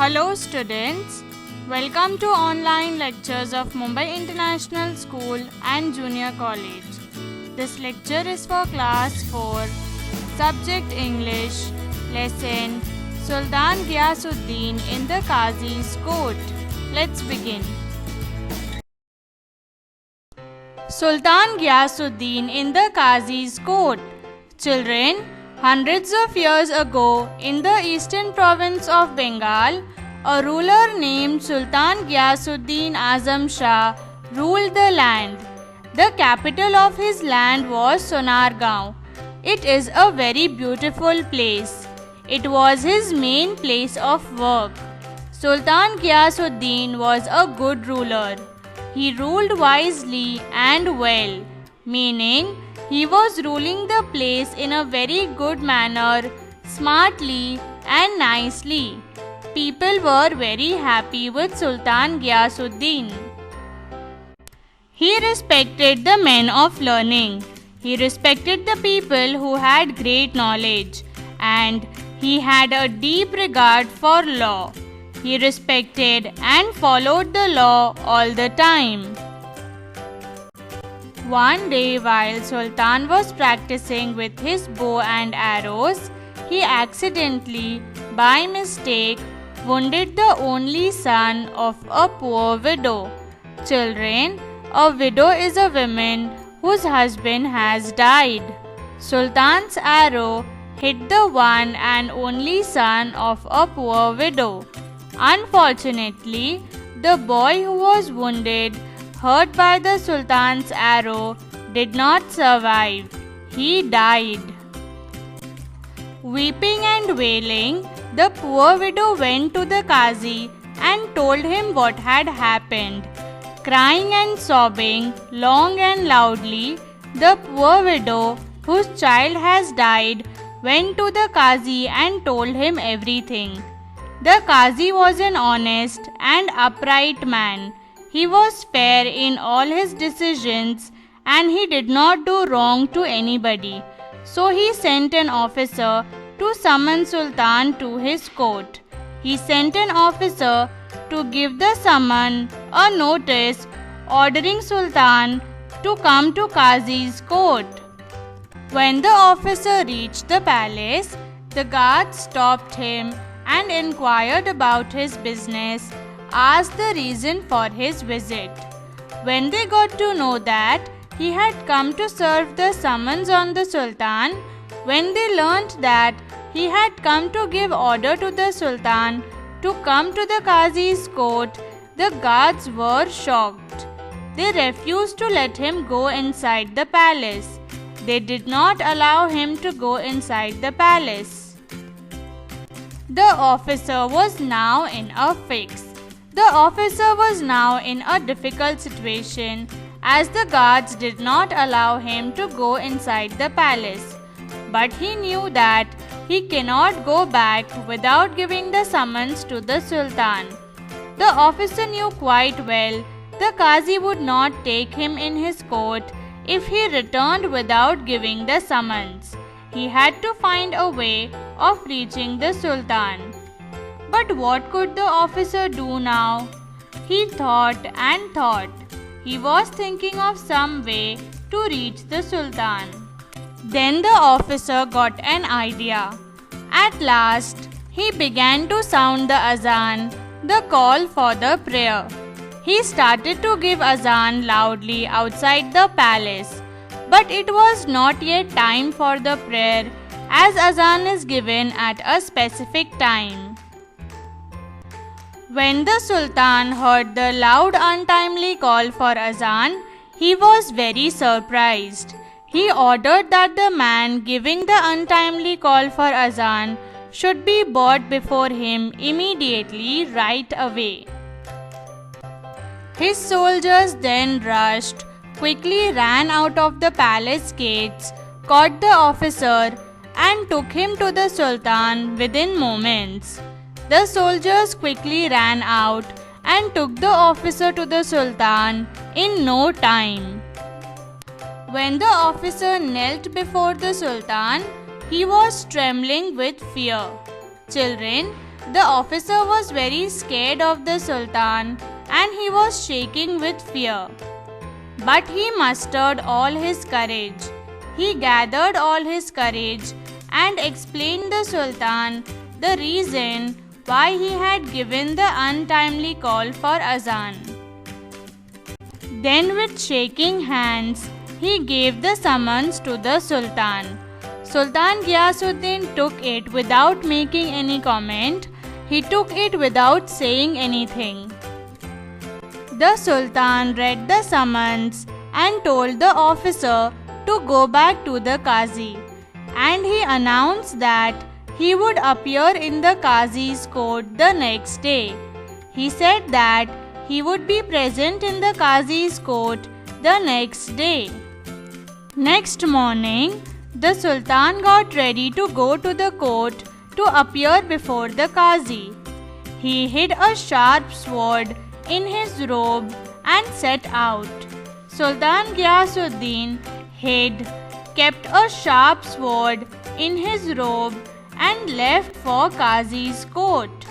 Hello students, welcome to online lectures of Mumbai International School and Junior College. This lecture is for class 4, subject English, lesson Sultan Ghiyasuddin in the Qazi's court. Let's begin. Sultan Ghiyasuddin in the Qazi's court. Children, hundreds of years ago, in the eastern province of Bengal, a ruler named Sultan Ghiyasuddin Azam Shah ruled the land. The capital of his land was Sonargaon. It is a very beautiful place. It was his main place of work. Sultan Ghiyasuddin was a good ruler. He ruled wisely and well, meaning he was ruling the place in a very good manner, smartly and nicely. People were very happy with Sultan Ghiyasuddin. He respected the men of learning. He respected the people who had great knowledge, and he had a deep regard for law. He respected and followed the law all the time. One day, while Sultan was practicing with his bow and arrows, he accidentally, by mistake, wounded the only son of a poor widow. Children, a widow is a woman whose husband has died. Sultan's arrow hit the one and only son of a poor widow. Unfortunately, the boy who was wounded, hurt by the Sultan's arrow, did not survive. He died. Weeping and wailing, the poor widow went to the Qazi and told him what had happened. Crying and sobbing long and loudly, the poor widow, whose child has died, went to the Qazi and told him everything. The Qazi was an honest and upright man. He was fair in all his decisions and he did not do wrong to anybody. So he sent an officer to summon Sultan to his court. He sent an officer to give the summon a notice ordering Sultan to come to Qazi's court. When the officer reached the palace, the guards stopped him and inquired about his business, asked the reason for his visit. When they got to know that he had come to serve the summons on the Sultan, when they learnt that he had come to give order to the Sultan to come to the Qazi's court, the guards were shocked. They refused to let him go inside the palace. They did not allow him to go inside the palace. The officer was now in a fix. The officer was now in a difficult situation as the guards did not allow him to go inside the palace. But he knew that he cannot go back without giving the summons to the Sultan. The officer knew quite well the Qazi would not take him in his court if he returned without giving the summons. He had to find a way of reaching the Sultan. But what could the officer do now? He thought and thought. He was thinking of some way to reach the Sultan. Then the officer got an idea. At last, he began to sound the azan, the call for the prayer. He started to give azan loudly outside the palace. But it was not yet time for the prayer, as azan is given at a specific time. When the Sultan heard the loud untimely call for azan, he was very surprised. He ordered that the man giving the untimely call for azan should be brought before him immediately right away. His soldiers then rushed, quickly ran out of the palace gates, caught the officer and took him to the Sultan within moments. The soldiers quickly ran out and took the officer to the Sultan in no time. When the officer knelt before the Sultan, he was trembling with fear. Children, The officer was very scared of the Sultan and he was shaking with fear. But he mustered all his courage. He gathered all his courage and explained the Sultan the reason why he had given the untimely call for azan. Then with shaking hands, he gave the summons to the Sultan. Sultan Ghiyasuddin took it without making any comment. He took it without saying anything. The Sultan read the summons and told the officer to go back to the Qazi, and he announced that he would appear in the Qazi's court the next day. He said that he would be present in the Qazi's court the next day. Next morning, the Sultan got ready to go to the court to appear before the Qazi. He hid a sharp sword in his robe and set out. Sultan Ghiyasuddin kept a sharp sword in his robe and left for Qazi's court.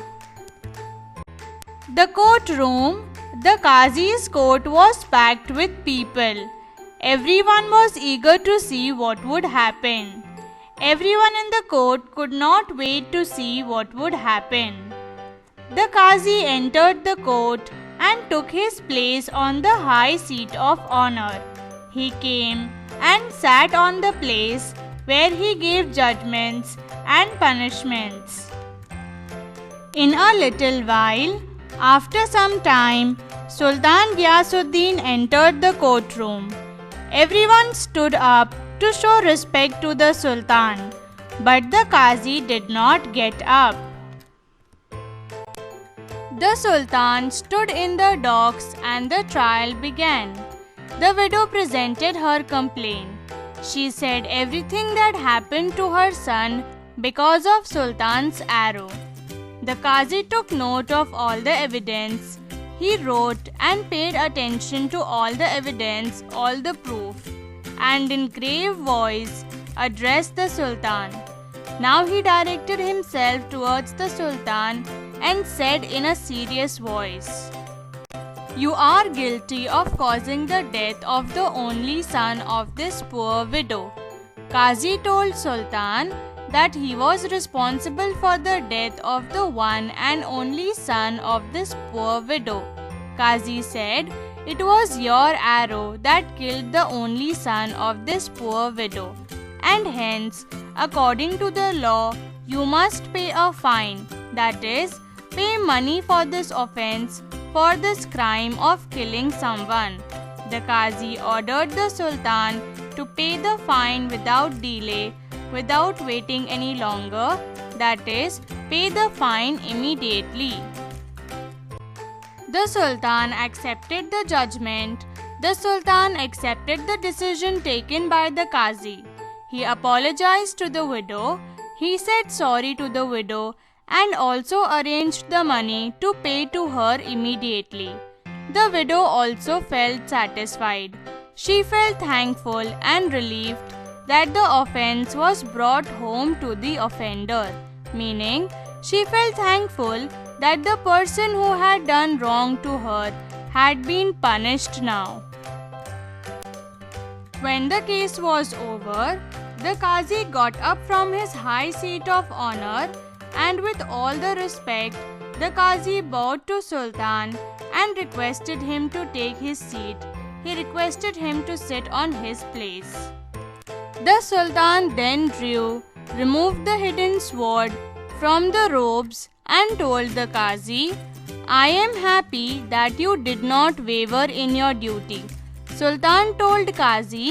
The courtroom, the Qazi's court, was packed with people. Everyone was eager to see what would happen. Everyone in the court could not wait to see what would happen. The Qazi entered the court and took his place on the high seat of honor. He came and sat on the place where he gave judgments and punishments. In a little while, after some time, Sultan Ghiyasuddin entered the courtroom. Everyone stood up to show respect to the Sultan, but the Qazi did not get up. The Sultan stood in the docks and the trial began. The widow presented her complaint. She said everything that happened to her son because of Sultan's arrow. The Qazi took note of all the evidence. He wrote and paid attention to all the evidence, all the proof, and in grave voice addressed the Sultan. Now he directed himself towards the Sultan and said in a serious voice, "You are guilty of causing the death of the only son of this poor widow." Qazi told Sultan that he was responsible for the death of the one and only son of this poor widow. Qazi said, "It was your arrow that killed the only son of this poor widow, and hence, according to the law, you must pay a fine, that is, pay money for this offense, for this crime of killing someone." The Qazi ordered the Sultan to pay the fine without delay, without waiting any longer, that is, pay the fine immediately. The Sultan accepted the judgment. The Sultan accepted the decision taken by the Qazi. He apologized to the widow. He said sorry to the widow and also arranged the money to pay to her immediately. The widow also felt satisfied. She felt thankful and relieved that the offense was brought home to the offender, meaning she felt thankful that the person who had done wrong to her had been punished now. When the case was over, the Qazi got up from his high seat of honor and with all the respect, the Qazi bowed to Sultan and requested him to take his seat. He requested him to sit on his place. The Sultan then removed the hidden sword from the robes and told the Qazi, "I am happy that you did not waver in your duty." Sultan told Qazi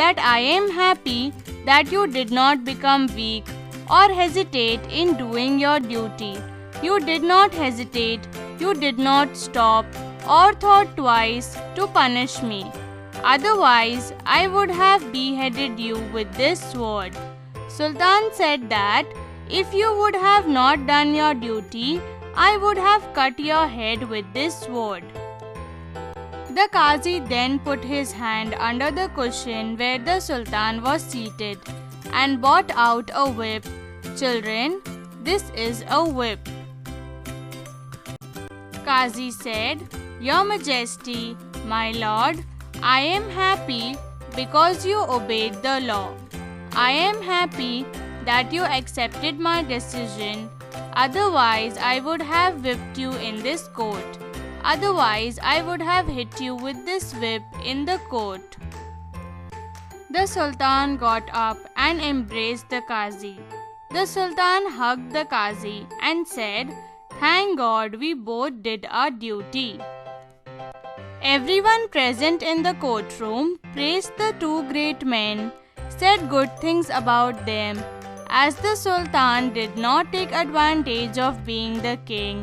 that "I am happy that you did not become weak or hesitate in doing your duty. You did not hesitate, you did not stop or thought twice to punish me. Otherwise, I would have beheaded you with this sword." Sultan said that if you would have not done your duty, I would have cut your head with this sword. The Qazi then put his hand under the cushion where the Sultan was seated and brought out a whip. "Children, this is a whip." Qazi said, "Your Majesty, my lord, I am happy because you obeyed the law. I am happy that you accepted my decision. Otherwise, I would have whipped you in this court. Otherwise, I would have hit you with this whip in the court." The Sultan got up and embraced the Qazi. The Sultan hugged the Qazi and said, "Thank God we both did our duty." Everyone present in the courtroom praised the two great men, said good things about them, as the Sultan did not take advantage of being the king,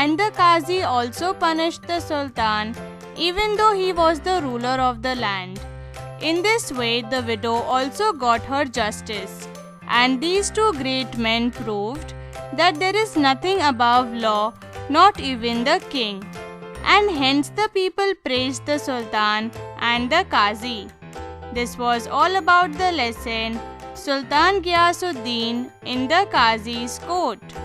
and the Qazi also punished the Sultan even though he was the ruler of the land. In this way, the widow also got her justice, and these two great men proved that there is nothing above law, not even the king, and hence the people praised the Sultan and the Qazi. This was all about the lesson Sultan Ghiyasuddin in the Qazi's court.